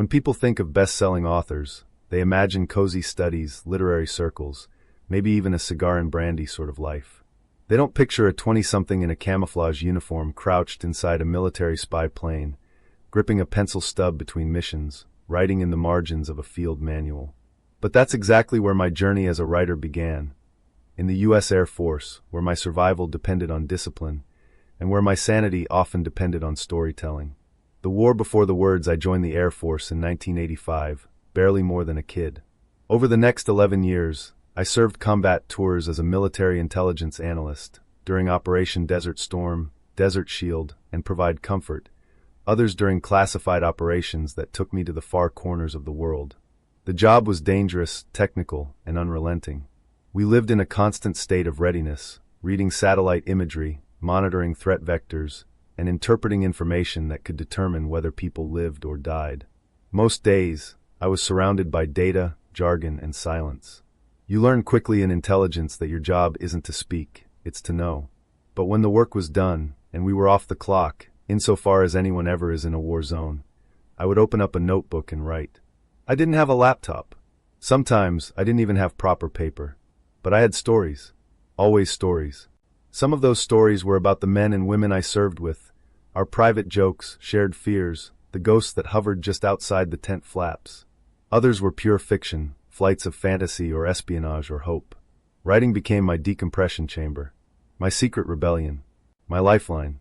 When people think of best-selling authors, they imagine cozy studies, literary circles, maybe even a cigar and brandy sort of life. They don't picture a 20-something in a camouflage uniform crouched inside a military spy plane, gripping a pencil stub between missions, writing in the margins of a field manual. But that's exactly where my journey as a writer began. In the U.S. Air Force, where my survival depended on discipline, and where my sanity often depended on storytelling. The war before the words, I joined the Air Force in 1985, barely more than a kid. Over the next 11 years, I served combat tours as a military intelligence analyst, during Operation Desert Storm, Desert Shield, and Provide Comfort, others during classified operations that took me to the far corners of the world. The job was dangerous, technical, and unrelenting. We lived in a constant state of readiness, reading satellite imagery, monitoring threat vectors, and interpreting information that could determine whether people lived or died. Most days, I was surrounded by data, jargon, and silence. You learn quickly in intelligence that your job isn't to speak, it's to know. But when the work was done, and we were off the clock, insofar as anyone ever is in a war zone, I would open up a notebook and write. I didn't have a laptop. Sometimes I didn't even have proper paper. But I had stories. Always stories. Some of those stories were about the men and women I served with, our private jokes, shared fears, the ghosts that hovered just outside the tent flaps. Others were pure fiction, flights of fantasy or espionage or hope. Writing became my decompression chamber, my secret rebellion, my lifeline.